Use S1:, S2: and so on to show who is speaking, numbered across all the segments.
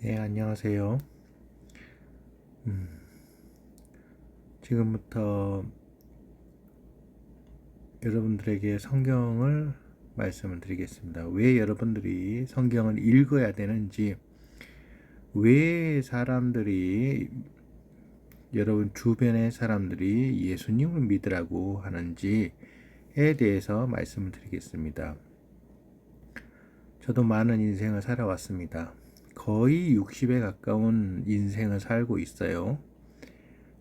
S1: 네, 안녕하세요. 지금부터 여러분들에게 성경을 말씀을 드리겠습니다. 왜 여러분들이 성경을 읽어야 되는지, 왜 사람들이, 여러분 주변의 사람들이 예수님을 믿으라고 하는지에 대해서 말씀을 드리겠습니다. 저도 많은 인생을 살아왔습니다. 거의 60에 가까운 인생을 살고 있어요.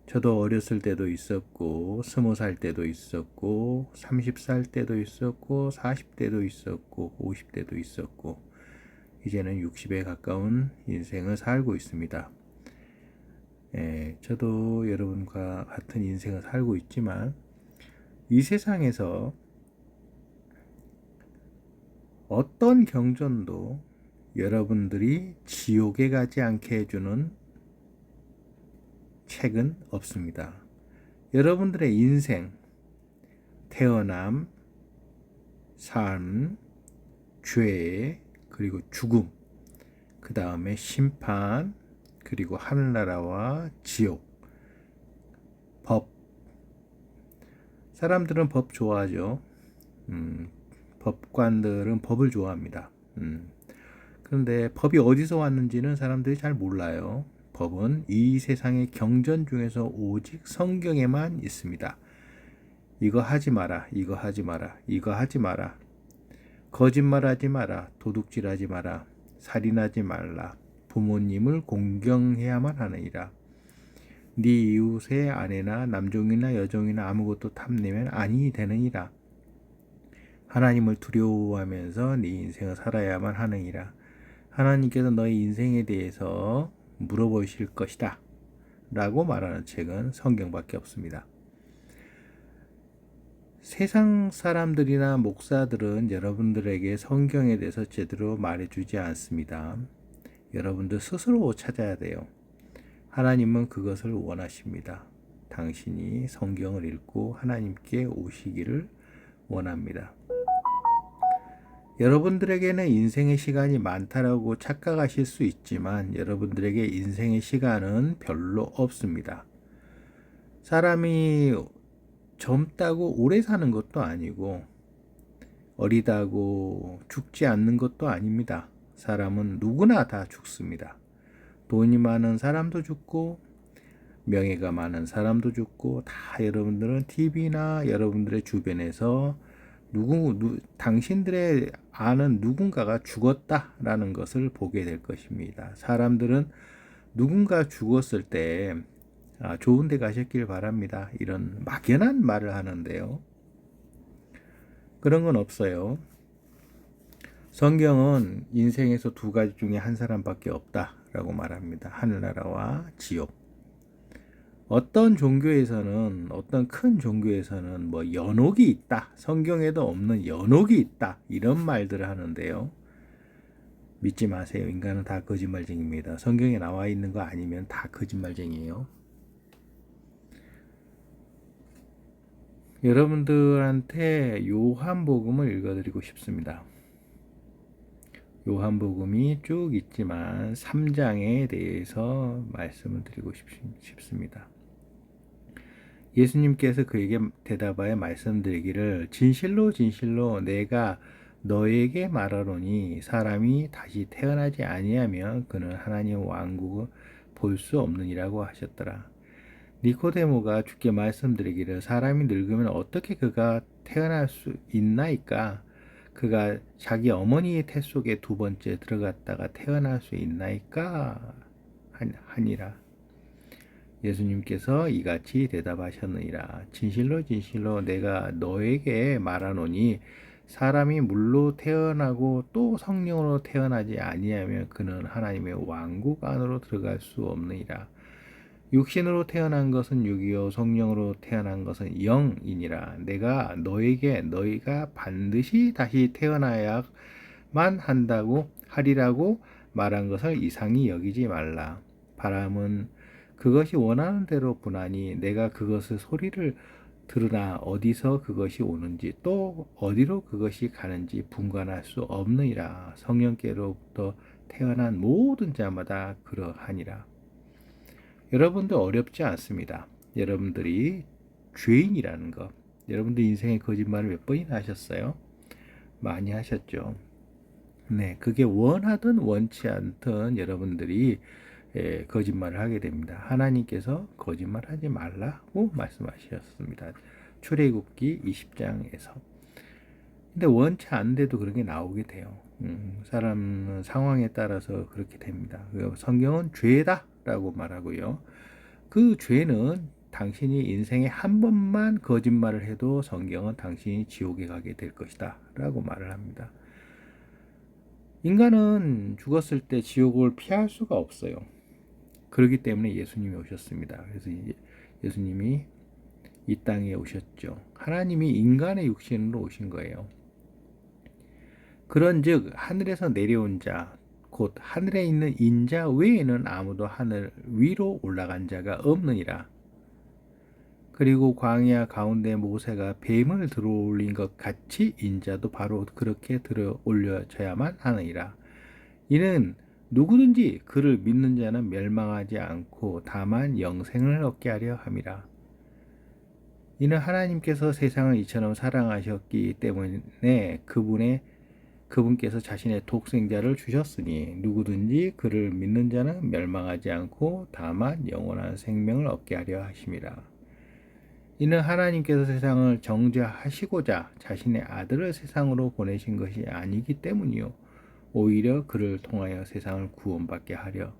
S1: 저도 어렸을 때도 있었고, 20살 때도 있었고, 30살 때도 있었고, 40대도 있었고, 50대도 있었고, 이제는 60에 가까운 인생을 살고 있습니다. 저도 여러분과 같은 인생을 살고 있지만, 이 세상에서 어떤 경전도 여러분들이 지옥에 가지 않게 해주는 책은 없습니다. 여러분들의 인생, 태어남, 삶, 죄, 그리고 죽음, 그 다음에 심판, 그리고 하늘나라와 지옥, 법. 사람들은 법 좋아하죠. 법관들은 법을 좋아합니다. 그런데 법이 어디서 왔는지는 사람들이 잘 몰라요. 법은 이 세상의 경전 중에서 오직 성경에만 있습니다. 이거 하지 마라, 이거 하지 마라, 이거 하지 마라. 거짓말하지 마라, 도둑질하지 마라, 살인하지 말라, 부모님을 공경해야만 하느니라. 네 이웃의 아내나 남종이나 여종이나 아무것도 탐내면 아니 되느니라. 하나님을 두려워하면서 네 인생을 살아야만 하느니라. 하나님께서 너의 인생에 대해서 물어보실 것이다 라고 말하는 책은 성경밖에 없습니다. 세상 사람들이나 목사들은 여러분들에게 성경에 대해서 제대로 말해주지 않습니다. 여러분들 스스로 찾아야 돼요. 하나님은 그것을 원하십니다. 당신이 성경을 읽고 하나님께 오시기를 원합니다. 여러분들에게는 인생의 시간이 많다라고 착각하실 수 있지만 여러분들에게 인생의 시간은 별로 없습니다. 사람이 젊다고 오래 사는 것도 아니고 어리다고 죽지 않는 것도 아닙니다. 사람은 누구나 다 죽습니다. 돈이 많은 사람도 죽고 명예가 많은 사람도 죽고 다 여러분들은 TV나 여러분들의 주변에서 당신들의 아는 누군가가 죽었다라는 것을 보게 될 것입니다. 사람들은 누군가 죽었을 때 좋은 데 가셨길 바랍니다. 이런 막연한 말을 하는데요. 그런 건 없어요. 성경은 인생에서 두 가지 중에 한 사람밖에 없다라고 말합니다. 하늘나라와 지옥. 어떤 종교에서는 어떤 큰 종교에서는 뭐 연옥이 있다. 성경에도 없는 연옥이 있다. 이런 말들을 하는데요. 믿지 마세요. 인간은 다 거짓말쟁이입니다. 성경에 나와 있는 거 아니면 다 거짓말쟁이에요. 여러분들한테 요한복음을 읽어드리고 싶습니다. 요한복음이 쭉 있지만 3장에 대해서 말씀을 드리고 싶습니다. 예수님께서 그에게 대답하여 말씀드리기를 진실로 진실로 내가 너에게 말하노니 사람이 다시 태어나지 아니하면 그는 하나님의 왕국을 볼 수 없느니라고 하셨더라. 니코데모가 주께 말씀드리기를 사람이 늙으면 어떻게 그가 태어날 수 있나이까? 그가 자기 어머니의 태 속에 두 번째 들어갔다가 태어날 수 있나이까? 하니라. 예수님께서 이같이 대답하셨느니라. 진실로 진실로 내가 너에게 말하노니 사람이 물로 태어나고 또 성령으로 태어나지 아니하면 그는 하나님의 왕국 안으로 들어갈 수 없느니라. 육신으로 태어난 것은 육이요 성령으로 태어난 것은 영이니라. 내가 너에게 너희가 반드시 다시 태어나야만 한다고 하리라고 말한 것을 이상히 여기지 말라. 바람은 그것이 원하는 대로 부나니 내가 그것의 소리를 들으나 어디서 그것이 오는지 또 어디로 그것이 가는지 분간할 수 없느니라. 성령께로부터 태어난 모든 자마다 그러하니라. 여러분도 어렵지 않습니다. 여러분들이 죄인이라는 것. 여러분들 인생에 거짓말을 몇 번이나 하셨어요? 많이 하셨죠. 네, 그게 원하든 원치 않든 여러분들이 거짓말을 하게 됩니다. 하나님께서 거짓말하지 말라고 말씀하셨습니다. 출애굽기 20장에서. 근데 원치 않은데도 그런 게 나오게 돼요. 사람 상황에 따라서 그렇게 됩니다. 성경은 죄다라고 말하고요. 그 죄는 당신이 인생에 한 번만 거짓말을 해도 성경은 당신이 지옥에 가게 될 것이다 라고 말을 합니다. 인간은 죽었을 때 지옥을 피할 수가 없어요. 그렇기 때문에 예수님이 오셨습니다. 그래서 예수님이 이 땅에 오셨죠. 하나님이 인간의 육신으로 오신 거예요. 그런즉 하늘에서 내려온 자, 곧 하늘에 있는 인자 외에는 아무도 하늘 위로 올라간 자가 없느니라. 그리고 광야 가운데 모세가 뱀을 들어올린 것 같이 인자도 바로 그렇게 들어 올려져야만 하느니라. 이는 누구든지 그를 믿는 자는 멸망하지 않고 다만 영생을 얻게 하려 함이라. 이는 하나님께서 세상을 이처럼 사랑하셨기 때문에 그분께서 자신의 독생자를 주셨으니 누구든지 그를 믿는 자는 멸망하지 않고 다만 영원한 생명을 얻게 하려 하심이라. 이는 하나님께서 세상을 정죄하시고자 자신의 아들을 세상으로 보내신 것이 아니기 때문이요 오히려 그를 통하여 세상을 구원받게 하려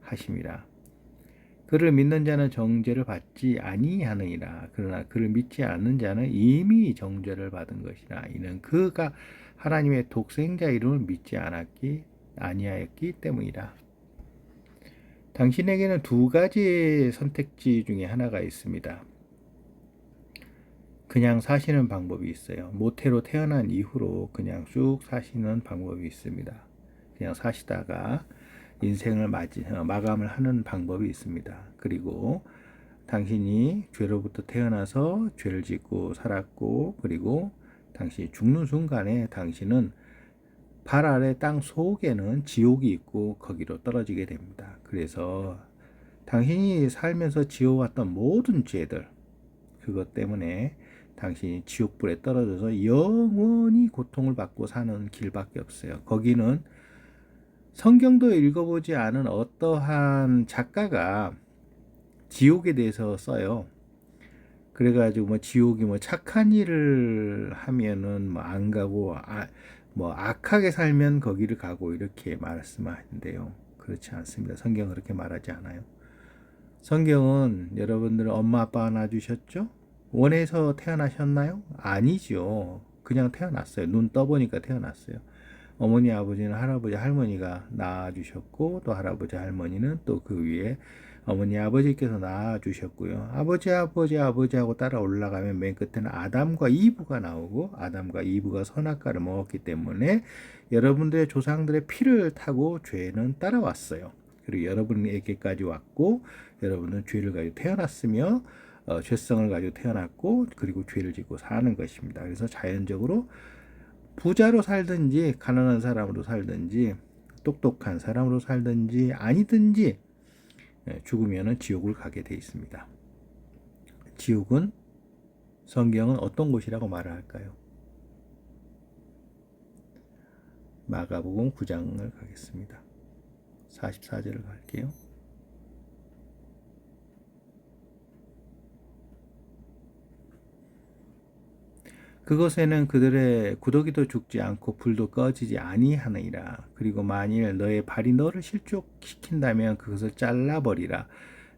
S1: 하심이라. 그를 믿는 자는 정죄를 받지 아니하느니라. 그러나 그를 믿지 않는 자는 이미 정죄를 받은 것이라. 이는 그가 하나님의 독생자 이름을 믿지 아니하였기 때문이라. 당신에게는 두 가지의 선택지 중에 하나가 있습니다. 그냥 사시는 방법이 있어요. 모태로 태어난 이후로 그냥 쭉 사시는 방법이 있습니다. 그냥 사시다가 인생을 마감을 하는 방법이 있습니다. 그리고 당신이 죄로부터 태어나서 죄를 짓고 살았고, 그리고 당신이 죽는 순간에 당신은 발 아래 땅 속에는 지옥이 있고 거기로 떨어지게 됩니다. 그래서 당신이 살면서 지어왔던 모든 죄들, 그것 때문에 당신이 지옥불에 떨어져서 영원히 고통을 받고 사는 길밖에 없어요. 거기는 성경도 읽어보지 않은 어떠한 작가가 지옥에 대해서 써요. 그래가지고 뭐 지옥이 뭐 착한 일을 하면은 뭐 안 가고 뭐 악하게 살면 거기를 가고 이렇게 말씀하는데요. 그렇지 않습니다. 성경은 그렇게 말하지 않아요. 성경은 여러분들 엄마 아빠가 낳아주셨죠? 원해서 태어나셨나요? 아니죠. 그냥 태어났어요. 눈 떠보니까 태어났어요. 어머니, 아버지는 할아버지, 할머니가 낳아주셨고 또 할아버지, 할머니는 또 그 위에 어머니, 아버지께서 낳아주셨고요. 아버지하고 따라 올라가면 맨 끝에는 아담과 이브가 나오고 아담과 이브가 선악과를 먹었기 때문에 여러분들의 조상들의 피를 타고 죄는 따라왔어요. 그리고 여러분에게까지 왔고 여러분은 죄를 가지고 태어났으며 죄성을 가지고 태어났고 그리고 죄를 짓고 사는 것입니다. 그래서 자연적으로 부자로 살든지 가난한 사람으로 살든지 똑똑한 사람으로 살든지 아니든지 죽으면 지옥을 가게 돼 있습니다. 지옥은 성경은 어떤 곳이라고 말을 할까요? 마가복음 9장을 가겠습니다. 44절을 갈게요. 그것에는 그들의 구더기도 죽지 않고 불도 꺼지지 아니하느니라. 그리고 만일 너의 발이 너를 실족시킨다면 그것을 잘라버리라.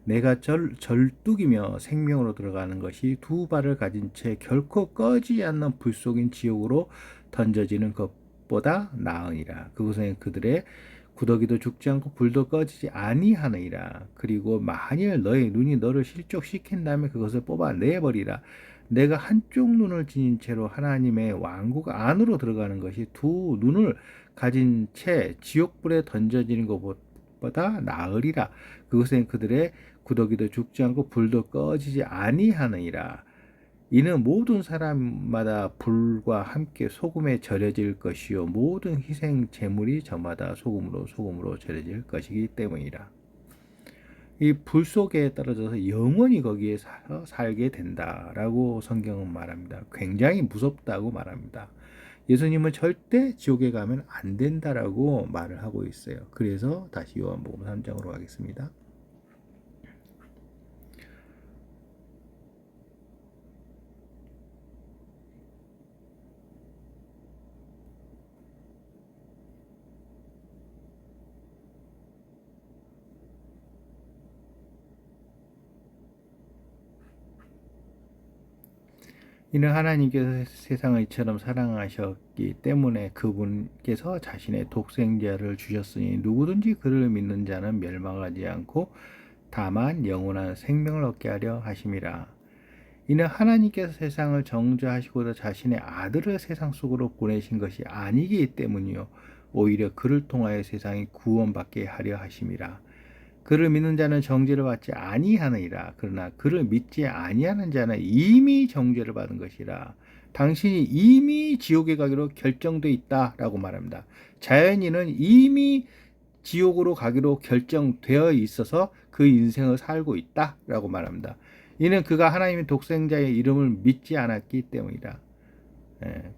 S1: 내가 절뚝이며 생명으로 들어가는 것이 두 발을 가진 채 결코 꺼지지 않는 불 속인 지옥으로 던져지는 것보다 나으니라. 그것에는 그들의 구더기도 죽지 않고 불도 꺼지지 아니하느니라. 그리고 만일 너의 눈이 너를 실족시킨다면 그것을 뽑아내버리라. 내가 한쪽 눈을 지닌 채로 하나님의 왕국 안으로 들어가는 것이 두 눈을 가진 채 지옥불에 던져지는 것보다 나으리라. 그것은 그들의 구더기도 죽지 않고 불도 꺼지지 아니하느니라. 이는 모든 사람마다 불과 함께 소금에 절여질 것이요 모든 희생 제물이 저마다 소금으로 절여질 것이기 때문이라. 이 불 속에 떨어져서 영원히 거기에 살게 된다라고 성경은 말합니다. 굉장히 무섭다고 말합니다. 예수님은 절대 지옥에 가면 안 된다라고 말을 하고 있어요. 그래서 다시 요한복음 3장으로 가겠습니다. 이는 하나님께서 세상을 이처럼 사랑하셨기 때문에 그분께서 자신의 독생자를 주셨으니 누구든지 그를 믿는 자는 멸망하지 않고 다만 영원한 생명을 얻게 하려 하심이라. 이는 하나님께서 세상을 정죄하시고도 자신의 아들을 세상 속으로 보내신 것이 아니기 때문이요 오히려 그를 통하여 세상이 구원받게 하려 하심이라. 그를 믿는 자는 정죄를 받지 아니하느니라. 그러나 그를 믿지 아니하는 자는 이미 정죄를 받은 것이라. 당신이 이미 지옥에 가기로 결정돼 있다라고 말합니다. 자연인은 이미 지옥으로 가기로 결정되어 있어서 그 인생을 살고 있다라고 말합니다. 이는 그가 하나님의 독생자의 이름을 믿지 않았기 때문이다. 예.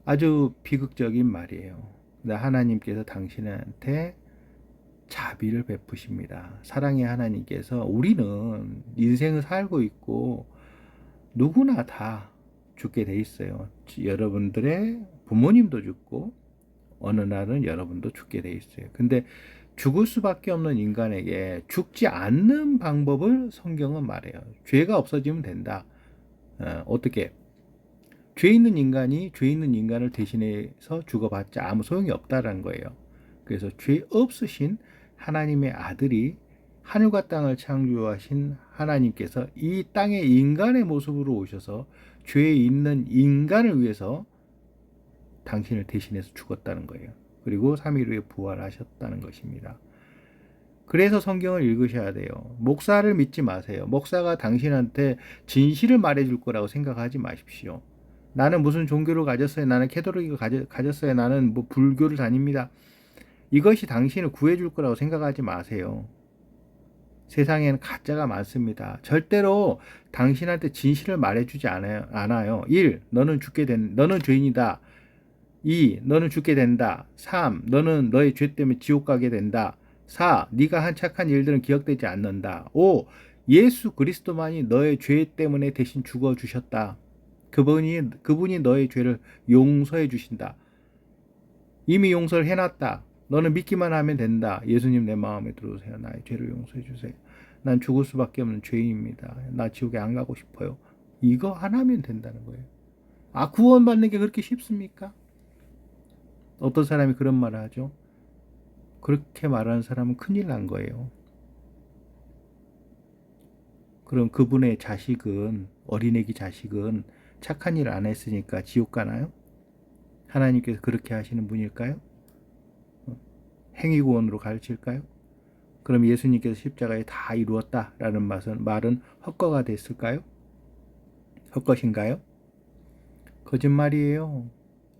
S1: 아주 비극적인 말이에요. 하나님께서 당신한테 자비를 베푸십니다. 사랑의 하나님께서 우리는 인생을 살고 있고 누구나 다 죽게 돼 있어요. 여러분들의 부모님도 죽고 어느 날은 여러분도 죽게 돼 있어요. 근데 죽을 수밖에 없는 인간에게 죽지 않는 방법을 성경은 말해요. 죄가 없어지면 된다. 어떻게? 죄 있는 인간이 죄 있는 인간을 대신해서 죽어봤자 아무 소용이 없다라는 거예요. 그래서 죄 없으신 하나님의 아들이 하늘과 땅을 창조하신 하나님께서 이 땅에 인간의 모습으로 오셔서 죄 있는 인간을 위해서 당신을 대신해서 죽었다는 거예요. 그리고 3일 후에 부활하셨다는 것입니다. 그래서 성경을 읽으셔야 돼요. 목사를 믿지 마세요. 목사가 당신한테 진실을 말해줄 거라고 생각하지 마십시오. 나는 무슨 종교를 가졌어요. 나는 캐톨릭을 가졌어요. 나는 뭐 불교를 다닙니다. 이것이 당신을 구해줄 거라고 생각하지 마세요. 세상에는 가짜가 많습니다. 절대로 당신한테 진실을 말해주지 않아요. 1. 너는 죄인이다. 2. 너는 죽게 된다. 3. 너는 너의 죄 때문에 지옥 가게 된다. 4. 네가 한 착한 일들은 기억되지 않는다. 5. 예수 그리스도만이 너의 죄 때문에 대신 죽어 주셨다. 그분이 너의 죄를 용서해 주신다. 이미 용서를 해놨다. 너는 믿기만 하면 된다. 예수님 내 마음에 들어오세요. 나의 죄를 용서해 주세요. 난 죽을 수밖에 없는 죄인입니다. 나 지옥에 안 가고 싶어요. 이거 하나면 된다는 거예요. 아, 구원받는 게 그렇게 쉽습니까? 어떤 사람이 그런 말을 하죠. 그렇게 말하는 사람은 큰일 난 거예요. 그럼 그분의 자식은, 어린애기 자식은 착한 일 안 했으니까 지옥 가나요? 하나님께서 그렇게 하시는 분일까요? 행위구원으로 가르칠까요? 그럼 예수님께서 십자가에 다 이루었다라는 말은 헛거가 됐을까요? 헛것인가요? 거짓말이에요.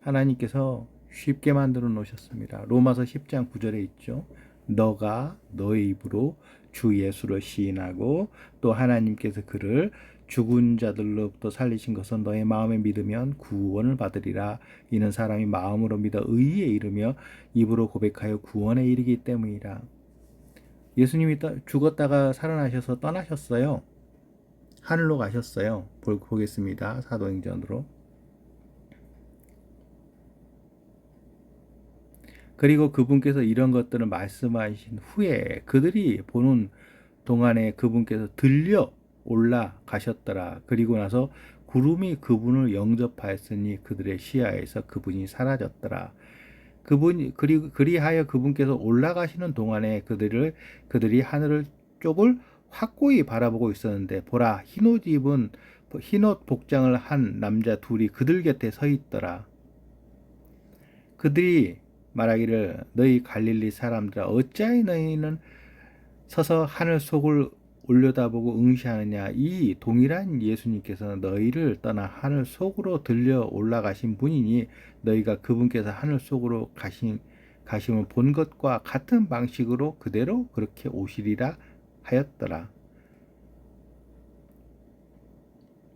S1: 하나님께서 쉽게 만들어 놓으셨습니다. 로마서 10장 9절에 있죠. 너가 너의 입으로 주 예수를 시인하고 또 하나님께서 그를 죽은 자들로부터 살리신 것은 너의 마음에 믿으면 구원을 받으리라. 이는 사람이 마음으로 믿어 의에 이르며 입으로 고백하여 구원에 이르기 때문이라. 예수님이 죽었다가 살아나셔서 떠나셨어요. 하늘로 가셨어요. 보겠습니다. 사도행전으로. 그리고 그분께서 이런 것들을 말씀하신 후에 그들이 보는 동안에 그분께서 들려 올라가셨더라. 그리고 나서 구름이 그분을 영접하였으니 그들의 시야에서 그분이 사라졌더라. 그리하여 그분께서 올라가시는 동안에 그들이 하늘을 쪽을 확고히 바라보고 있었는데 보라 흰옷 복장을 한 남자 둘이 그들 곁에 서 있더라. 그들이 말하기를 너희 갈릴리 사람들아 어찌하여 너희는 서서 하늘 속을 올려다보고 응시하느냐. 이 동일한 예수님께서 너희를 떠나 하늘 속으로 들려 올라가신 분이니 너희가 그분께서 하늘 속으로 가심을 본 것과 같은 방식으로 그대로 그렇게 오시리라 하였더라.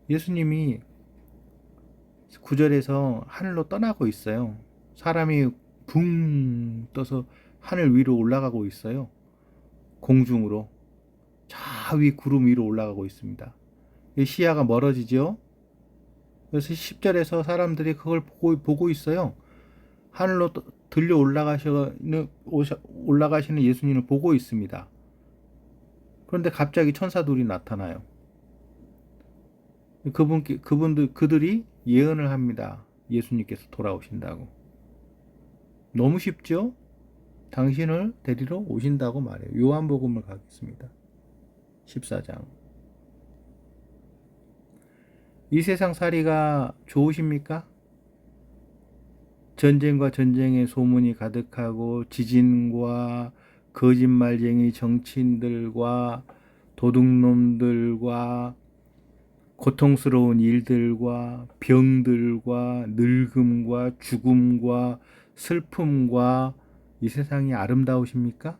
S1: 예수님이 9절에서 하늘로 떠나고 있어요. 사람이 붕 떠서 하늘 위로 올라가고 있어요. 공중으로. 저 위 구름 위로 올라가고 있습니다. 시야가 멀어지죠. 그래서 10절에서 사람들이 그걸 보고 있어요. 하늘로 들려 올라가시는 예수님을 보고 있습니다. 그런데 갑자기 천사 둘이 나타나요. 그들이 예언을 합니다. 예수님께서 돌아오신다고. 너무 쉽죠? 당신을 데리러 오신다고 말해요. 요한복음을 가겠습니다. 14장. 이 세상 살이가 좋으십니까? 전쟁과 전쟁의 소문이 가득하고 지진과 거짓말쟁이 정치인들과 도둑놈들과 고통스러운 일들과 병들과 늙음과 죽음과 슬픔과 이 세상이 아름다우십니까?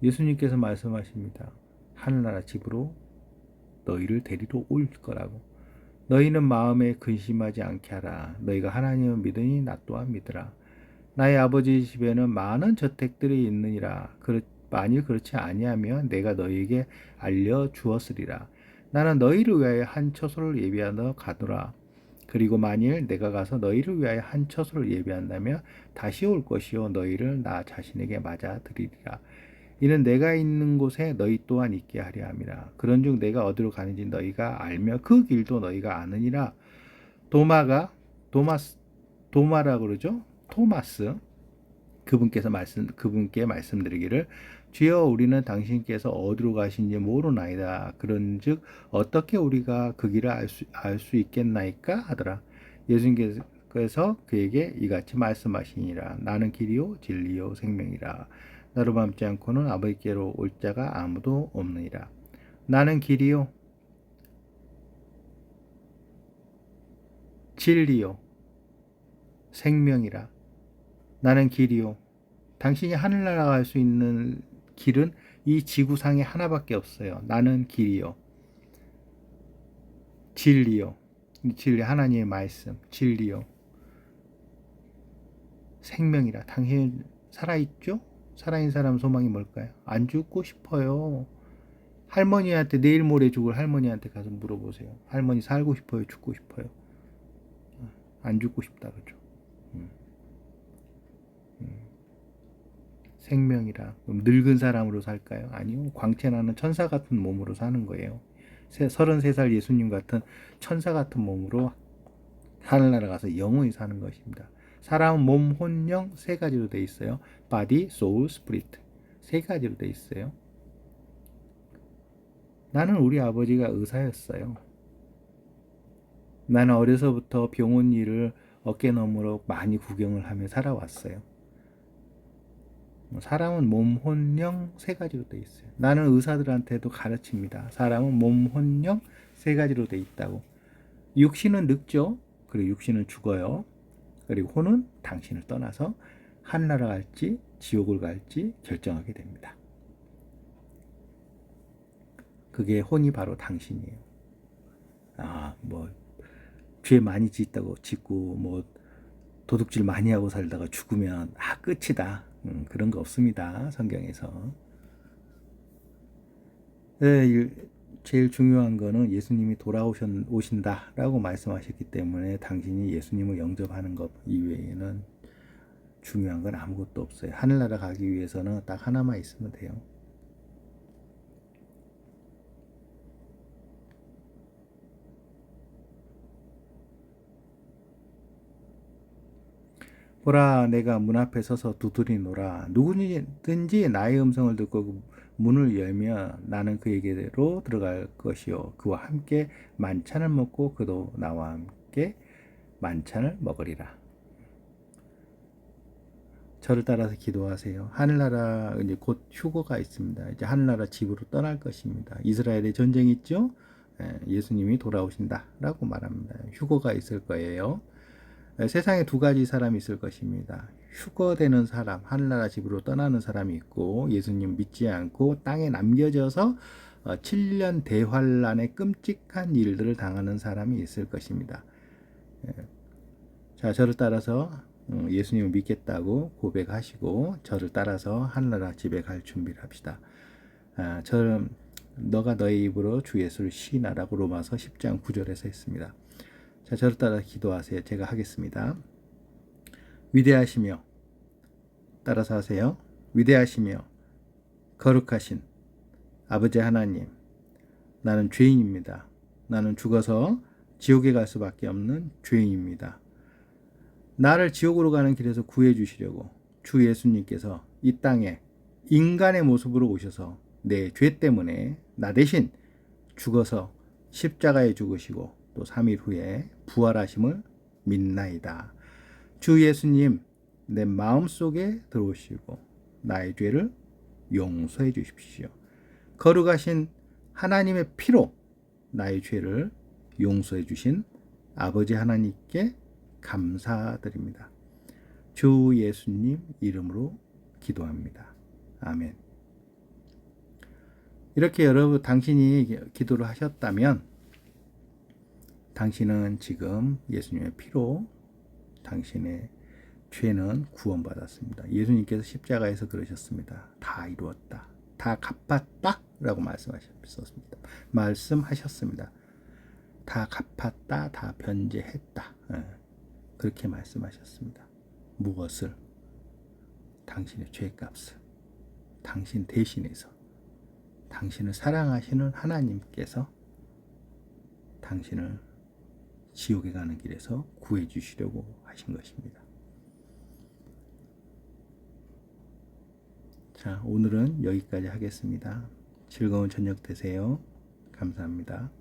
S1: 예수님께서 말씀하십니다. 하늘나라 집으로 너희를 데리러 올 거라고. 너희는 마음에 근심하지 않게 하라. 너희가 하나님을 믿으니 나 또한 믿으라. 나의 아버지 집에는 많은 저택들이 있느니라. 만일 그렇지 아니하면 내가 너희에게 알려 주었으리라. 나는 너희를 위하여 한 처소를 예비하러 가노라. 그리고 만일 내가 가서 너희를 위하여 한 처소를 예비한다면 다시 올 것이요 너희를 나 자신에게 맞아들이리라. 이는 내가 있는 곳에 너희 또한 있게 하려 함이라. 그런즉 내가 어디로 가는지 너희가 알며 그 길도 너희가 아느니라. 도마라 그러죠. 토마스 그분께 말씀드리기를 주여 우리는 당신께서 어디로 가신지 모르나이다. 그런즉 어떻게 우리가 그 길을 알 수 있겠나이까 하더라. 예수님께서 그에게 이같이 말씀하시니라. 나는 길이요 진리요 생명이라. 나로 밟지 않고는 아버지께로 올 자가 아무도 없느니라. 나는 길이요 진리요 생명이라. 나는 길이요. 당신이 하늘나라 갈 수 있는 길은 이 지구상에 하나밖에 없어요. 나는 길이요 진리요. 진리 하나님의 말씀 진리요 생명이라. 당신 살아있죠? 살아있는 사람 소망이 뭘까요? 안 죽고 싶어요. 할머니한테 내일 모레 죽을 할머니한테 가서 물어보세요. 할머니 살고 싶어요? 죽고 싶어요? 안 죽고 싶다 그죠? 생명이라. 그럼 늙은 사람으로 살까요? 아니요. 광채나는 천사 같은 몸으로 사는 거예요. 33살 예수님 같은 천사 같은 몸으로 하늘나라 가서 영원히 사는 것입니다. 사람은 몸, 혼, 영 세 가지로 돼 있어요. body, soul, spirit 세 가지로 돼 있어요. 나는 우리 아버지가 의사였어요. 나는 어려서부터 병원 일을 어깨너머로 많이 구경을 하며 살아왔어요. 사람은 몸, 혼, 영 세 가지로 돼 있어요. 나는 의사들한테도 가르칩니다. 사람은 몸, 혼, 영 세 가지로 돼 있다고. 육신은 늙죠. 그리고 육신은 죽어요. 그리고 혼은 당신을 떠나서 하늘나라 갈지 지옥을 갈지 결정하게 됩니다. 그게 혼이 바로 당신이에요. 죄 많이 짓고 도둑질 많이 하고 살다가 죽으면 끝이다. 그런 거 없습니다. 성경에서. 제일 중요한 거는 예수님이 돌아오신다라고 말씀하셨기 때문에 당신이 예수님을 영접하는 것 이외에는 중요한 건 아무것도 없어요. 하늘나라 가기 위해서는 딱 하나만 있으면 돼요. 보라, 내가 문 앞에 서서 두드리노라. 누구든지 나의 음성을 듣고 문을 열면 나는 그에게로 들어갈 것이요 그와 함께 만찬을 먹고 그도 나와 함께 만찬을 먹으리라. 저를 따라서 기도하세요. 하늘나라 이제 곧 휴거가 있습니다. 이제 하늘나라 집으로 떠날 것입니다. 이스라엘의 전쟁이 있죠. 예수님이 돌아오신다라고 말합니다. 휴거가 있을 거예요. 세상에 두 가지 사람이 있을 것입니다. 휴거되는 사람, 하늘나라 집으로 떠나는 사람이 있고, 예수님 믿지 않고 땅에 남겨져서 7년 대환란의 끔찍한 일들을 당하는 사람이 있을 것입니다. 자, 저를 따라서 예수님을 믿겠다고 고백하시고 저를 따라서 하늘나라 집에 갈 준비를 합시다. 저는 너가 너의 입으로 주 예수를 시인하라고 로마서 10장 9절에서 했습니다. 자, 저를 따라 기도하세요. 제가 하겠습니다. 위대하시며, 따라서 하세요. 위대하시며 거룩하신 아버지 하나님, 나는 죄인입니다. 나는 죽어서 지옥에 갈 수밖에 없는 죄인입니다. 나를 지옥으로 가는 길에서 구해 주시려고 주 예수님께서 이 땅에 인간의 모습으로 오셔서 내 죄 때문에 나 대신 죽어서 십자가에 죽으시고 또 3일 후에 부활하심을 믿나이다. 주 예수님, 내 마음속에 들어오시고 나의 죄를 용서해 주십시오. 거룩하신 하나님의 피로 나의 죄를 용서해 주신 아버지 하나님께 감사드립니다. 주 예수님 이름으로 기도합니다. 아멘. 이렇게 여러분 당신이 기도를 하셨다면 당신은 지금 예수님의 피로 당신의 죄는 구원받았습니다. 예수님께서 십자가에서 그러셨습니다. 다 이루었다. 다 갚았다. 라고 말씀하셨습니다. 다 갚았다. 다 변제했다. 그렇게 말씀하셨습니다. 무엇을? 당신의 죄값을. 당신 대신해서. 당신을 사랑하시는 하나님께서 당신을 지옥에 가는 길에서 구해 주시려고 하신 것입니다. 자, 오늘은 여기까지 하겠습니다. 즐거운 저녁 되세요. 감사합니다.